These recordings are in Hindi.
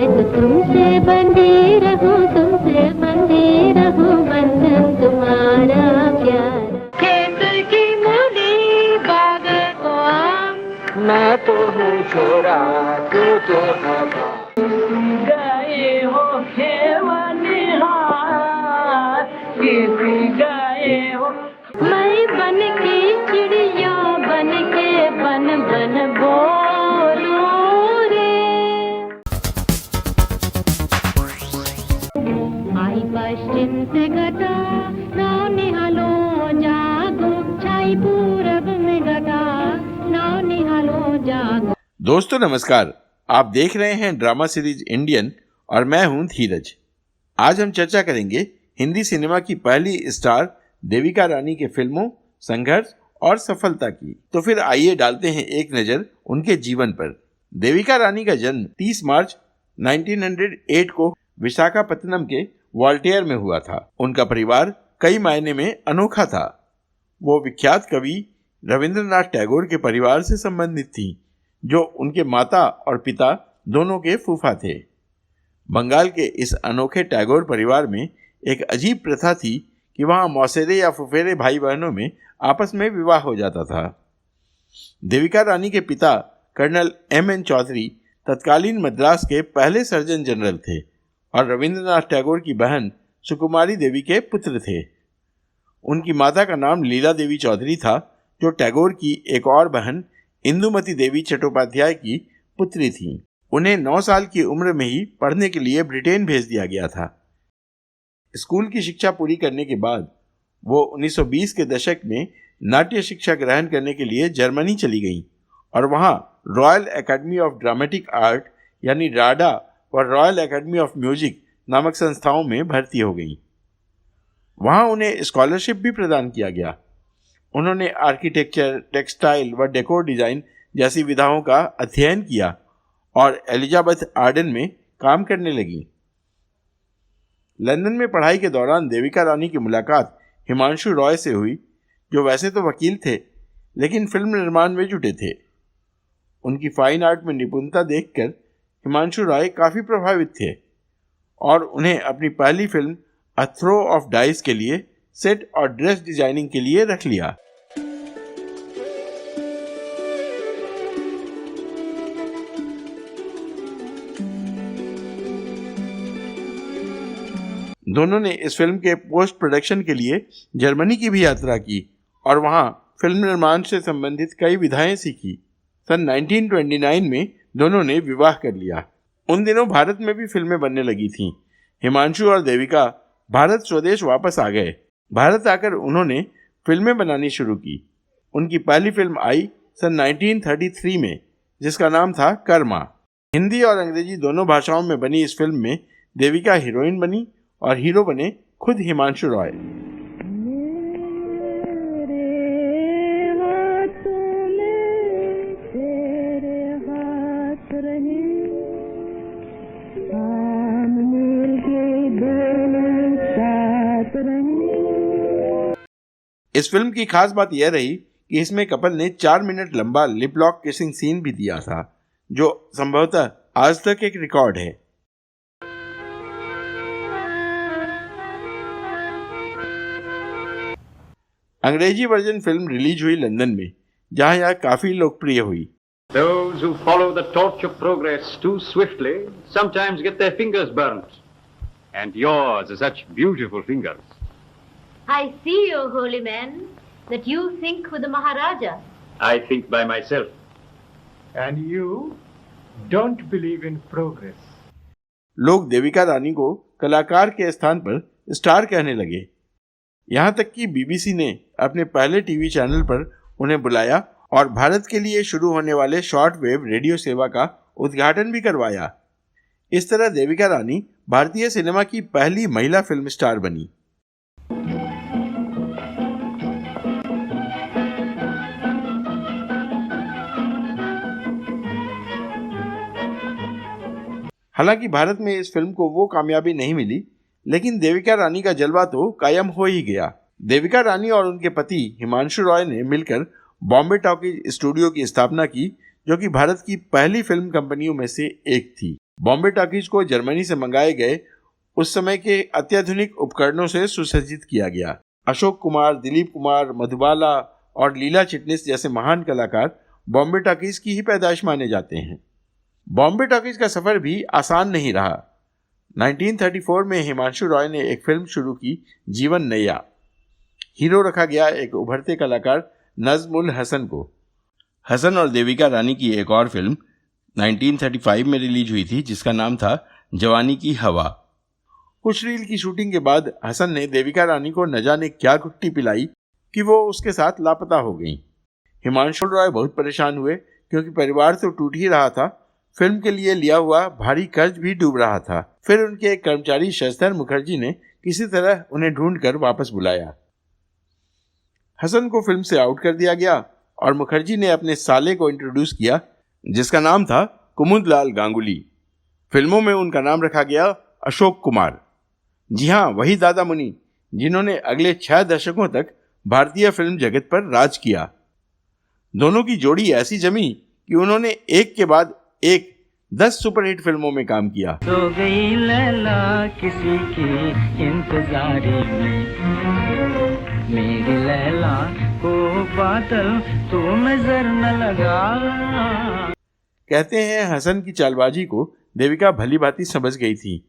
मैं तो तुमसे बंधी रहूं, तुमसे बंधी रहूं, बंधन तुम्हारा प्यारा। खेत की मूली बाग को आम, मैं तो हूँ छोरा तू तो है गए हो खेवनिहार, किसी गए हो। मैं बन के चिड़िया बन के बन बन बोलूं रे। आई पश्चिम से घटा नाव निहालो जागो, छाई पूरब में घटा नाव निहालो जागो। दोस्तों नमस्कार, आप देख रहे हैं ड्रामा सीरीज इंडियन और मैं हूं धीरज। आज हम चर्चा करेंगे हिंदी सिनेमा की पहली स्टार देविका रानी के फिल्मों, संघर्ष और सफलता की। तो फिर आइए डालते हैं एक नज़र उनके जीवन पर। देविका रानी का जन्म 30 मार्च 1908 को विशाखापत्तनम के वॉल्टेयर में हुआ था। उनका परिवार कई मायने में अनोखा था। वो विख्यात कवि रविंद्रनाथ टैगोर के परिवार से संबंधित थी, जो उनके माता और पिता दोनों के फूफा थे। बंगाल के इस अनोखे टैगोर परिवार में एक अजीब प्रथा थी कि वहाँ मौसेरे या फुफेरे भाई बहनों में आपस में विवाह हो जाता था। देविका रानी के पिता कर्नल M.N. चौधरी तत्कालीन मद्रास के पहले सर्जन जनरल थे और रविंद्रनाथ टैगोर की बहन सुकुमारी देवी के पुत्र थे। उनकी माता का नाम लीला देवी चौधरी था, जो टैगोर की एक और बहन इंदुमती देवी चट्टोपाध्याय की पुत्री थी। उन्हें 9 साल की उम्र में ही पढ़ने के लिए ब्रिटेन भेज दिया गया था। स्कूल की शिक्षा पूरी करने के बाद वो 1920 के दशक में नाट्य शिक्षा ग्रहण करने के लिए जर्मनी चली गईं और वहाँ royal academy of dramatic art यानी राडा और रॉयल एकेडमी ऑफ म्यूजिक नामक संस्थाओं में भर्ती हो गईं। वहाँ उन्हें स्कॉलरशिप भी प्रदान किया गया। उन्होंने आर्किटेक्चर, टेक्सटाइल व डेकोर डिज़ाइन जैसी विधाओं का अध्ययन किया और एलिजाबेथ आर्डन में काम करने लगी। लंदन में पढ़ाई के दौरान देविका रानी की मुलाकात हिमांशु रॉय से हुई, जो वैसे तो वकील थे लेकिन फिल्म निर्माण में जुटे थे। उनकी फाइन आर्ट में निपुणता देखकर हिमांशु रॉय काफ़ी प्रभावित थे और उन्हें अपनी पहली film a throw of dice के लिए सेट और ड्रेस डिजाइनिंग के लिए रख लिया। दोनों ने इस फिल्म के पोस्ट प्रोडक्शन के लिए जर्मनी की भी यात्रा की और वहां फिल्म निर्माण से संबंधित कई विधाएं सीखी। सन 1929 में दोनों ने विवाह कर लिया। उन दिनों भारत में भी फिल्में बनने लगी थीं। हिमांशु और देविका भारत स्वदेश वापस आ गए। भारत आकर उन्होंने फिल्में बनानी शुरू की। उनकी पहली फिल्म आई सन 1933 में, जिसका नाम था कर्मा। हिंदी और अंग्रेजी दोनों भाषाओं में बनी इस फिल्म में देविका हीरोइन बनी और हीरो बने खुद हिमांशु रॉय। इस फिल्म की खास बात यह रही कि इसमें कपल ने 4 मिनट लंबा लिप लॉक किसिंग सीन भी दिया था, जो संभवतः आज तक एक रिकॉर्ड है। अंग्रेजी वर्जन फिल्म रिलीज हुई लंदन में, जहां यह काफी लोकप्रिय हुई। Those who follow the torch of progress too swiftly sometimes get their fingers burnt. And yours are such beautiful fingers. I see, O holy man, that you think with the Maharaja. I think by myself. And you don't believe in progress. लोग देविका रानी को कलाकार के स्थान पर स्टार कहने लगे। यहाँ तक कि बीबीसी ने अपने पहले टीवी चैनल पर उन्हें बुलाया और भारत के लिए शुरू होने वाले शॉर्ट वेव रेडियो सेवा का उद्घाटन भी करवाया। इस तरह देविका रानी भारतीय सिनेमा की पहली महिला फिल्म स्टार बनी। हालांकि भारत में इस फिल्म को वो कामयाबी नहीं मिली, लेकिन देविका रानी का जलवा तो कायम हो ही गया। देविका रानी और उनके पति हिमांशु रॉय ने मिलकर बॉम्बे टॉकीज स्टूडियो की स्थापना की, जो कि भारत की पहली फिल्म कंपनियों में से एक थी। बॉम्बे टॉकीज को जर्मनी से मंगाए गए उस समय के अत्याधुनिक उपकरणों से सुसज्जित किया गया। अशोक कुमार, दिलीप कुमार, मधुबाला और लीला चिटनिस जैसे महान कलाकार बॉम्बे टॉकीज की ही पैदाइश माने जाते हैं। बॉम्बे टॉकीज का सफर भी आसान नहीं रहा। 1934 में हिमांशु रॉय ने एक फिल्म शुरू की, जीवन नैया। हीरो रखा गया एक उभरते कलाकार नज़्मुल हसन को। हसन और देविका रानी की एक और फिल्म 1935 में रिलीज हुई थी जिसका नाम था जवानी की हवा। कुछ रील की शूटिंग के बाद हसन ने देविका रानी को न जाने क्या गुट्टी पिलाई कि वो उसके साथ लापता हो गई। हिमांशु रॉय बहुत परेशान हुए क्योंकि परिवार तो टूट ही रहा था, फिल्म के लिए लिया हुआ भारी कर्ज भी डूब रहा था। फिर उनके एक कर्मचारी शशधर मुखर्जी ने किसी तरह उन्हें ढूंढकर वापस बुलाया। हसन को फिल्म से आउट कर दिया गया और मुखर्जी ने अपने साले को इंट्रोड्यूस किया जिसका नाम था कुमुदलाल गांगुली। फिल्मों में उनका नाम रखा गया अशोक कुमार। जी हाँ, वही दादा मुनि जिन्होंने अगले 6 दशकों तक भारतीय फिल्म जगत पर राज किया। दोनों की जोड़ी ऐसी जमी कि उन्होंने एक के बाद एक 10 सुपरहिट फिल्मों में काम किया। सो गई लैला किसी की इंतजारी में, मेरी लैला को बादल तू नजर न लगा। कहते हैं हसन की चालबाजी को देविका भली भांति समझ गई थी।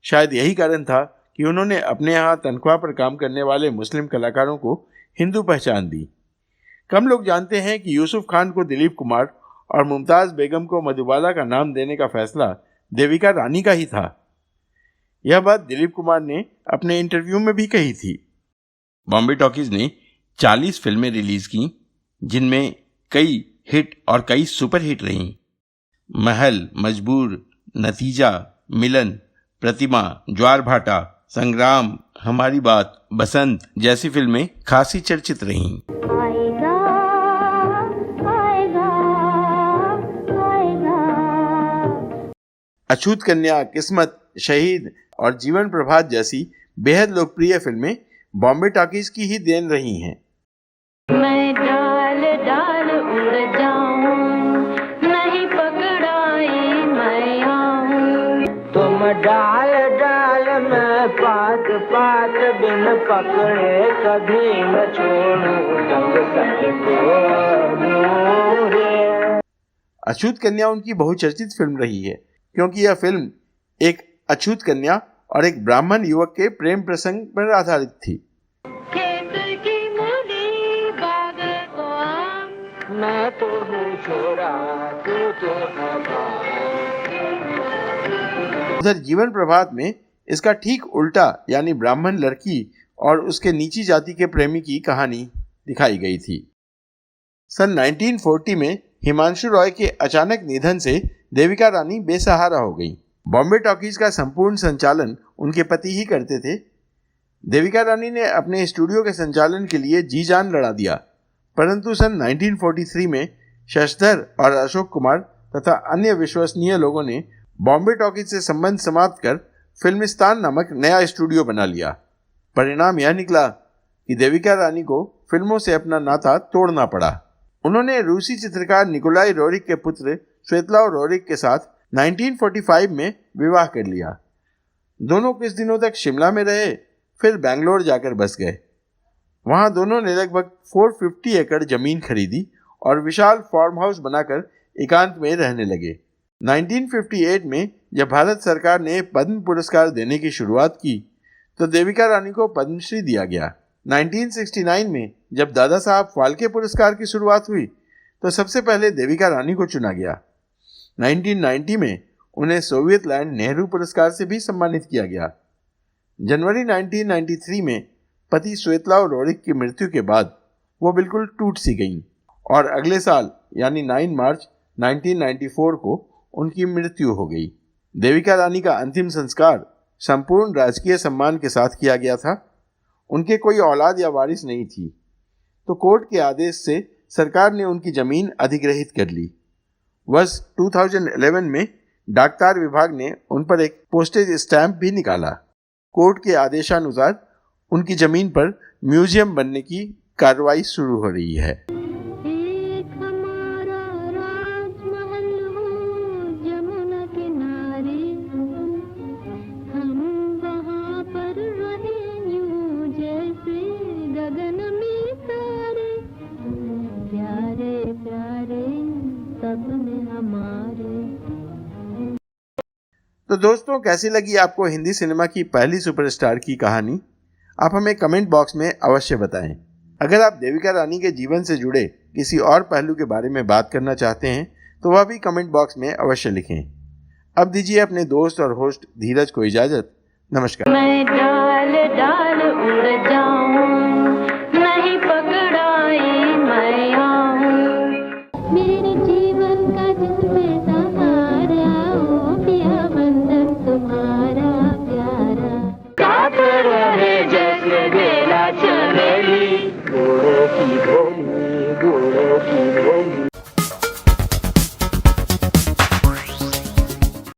शायद यही कारण था कि उन्होंने अपने यहाँ तनख्वाह पर काम करने वाले मुस्लिम कलाकारों को हिंदू पहचान दी। कम लोग जानते हैं कि यूसुफ खान को दिलीप कुमार और मुमताज़ बेगम को मधुबाला का नाम देने का फैसला देविका रानी का ही था। यह बात दिलीप कुमार ने अपने इंटरव्यू में भी कही थी। बॉम्बे टॉकीज ने 40 फिल्में रिलीज की जिनमें कई हिट और कई सुपरहिट रहीं। महल, मजबूर, नतीजा, मिलन, प्रतिमा, ज्वार भाटा, संग्राम, हमारी बात, बसंत जैसी फिल्में खासी चर्चित रहीं। आएगा आएगा आएगा। अछूत कन्या, किस्मत, शहीद और जीवन प्रभात जैसी बेहद लोकप्रिय फिल्में बॉम्बे टॉकीज की ही देन रही हैं। मैं डाल डाल उड़ जाऊं, नहीं पकड़ाई मैं आऊं। तुम डाल डाल में पात पात बिन पकड़े कभी न छोड़ूं जंग सबको रे। अछूत कन्या उनकी बहुचर्चित फिल्म रही है क्योंकि यह फिल्म एक अछूत कन्या और एक ब्राह्मण युवक के प्रेम प्रसंग पर आधारित थी। खेत की मूली बाग को आम, मैं तो हूँ छोरा तू तो है बाप। उधर जीवन प्रभात में इसका ठीक उल्टा यानी ब्राह्मण लड़की और उसके नीची जाति के प्रेमी की कहानी दिखाई गई थी। सन 1940 में हिमांशु रॉय के अचानक निधन से देविका रानी बेसहारा हो गई। बॉम्बे टॉकीज का संपूर्ण संचालन उनके पति ही करते थे। देविका रानी ने अपने स्टूडियो के संचालन के लिए जी जान लड़ा दिया, परंतु सन 1943 में शशधर और अशोक कुमार तथा अन्य विश्वसनीय लोगों ने बॉम्बे टॉकीज से संबंध समाप्त कर फिल्मिस्तान नामक नया स्टूडियो बना लिया। परिणाम यह निकला कि देविका रानी को फिल्मों से अपना नाता तोड़ना पड़ा। उन्होंने रूसी चित्रकार निकोलाई रोरिक के पुत्र स्वेतलाव रोरिक के साथ 1945 में विवाह कर लिया। दोनों कुछ दिनों तक शिमला में रहे, फिर बेंगलोर जाकर बस गए। वहां दोनों ने लगभग 450 एकड़ जमीन खरीदी और विशाल फार्म हाउस बनाकर एकांत में रहने लगे। 1958 में जब भारत सरकार ने पद्म पुरस्कार देने की शुरुआत की तो देविका रानी को पद्मश्री दिया गया। 1969 में जब दादा साहब फाल्के पुरस्कार की शुरुआत हुई तो सबसे पहले देविका रानी को चुना गया। 1990 में उन्हें सोवियत लैंड नेहरू पुरस्कार से भी सम्मानित किया गया। जनवरी 1993 में पति स्वेतलाव रोरिक की मृत्यु के बाद वो बिल्कुल टूट सी गईं और अगले साल यानी 9 मार्च 1994 को उनकी मृत्यु हो गई। देविका रानी का अंतिम संस्कार संपूर्ण राजकीय सम्मान के साथ किया गया था। उनके कोई औलाद या वारिस नहीं थी, तो कोर्ट के आदेश से सरकार ने उनकी जमीन अधिग्रहित कर ली। वर्ष 2011 में डाकतार विभाग ने उन पर एक पोस्टेज स्टैंप भी निकाला। कोर्ट के आदेशानुसार उनकी जमीन पर म्यूजियम बनने की कार्रवाई शुरू हो रही है। एक हमारा राजमहल हो जमुना किनारे, तो दोस्तों, कैसी लगी आपको हिंदी सिनेमा की पहली सुपरस्टार की कहानी? आप हमें कमेंट बॉक्स में अवश्य बताएं। अगर आप देविका रानी के जीवन से जुड़े किसी और पहलू के बारे में बात करना चाहते हैं तो वह भी कमेंट बॉक्स में अवश्य लिखें। अब दीजिए अपने दोस्त और होस्ट धीरज को इजाजत। नमस्कार। मैं डाल डाल उड़ जाऊं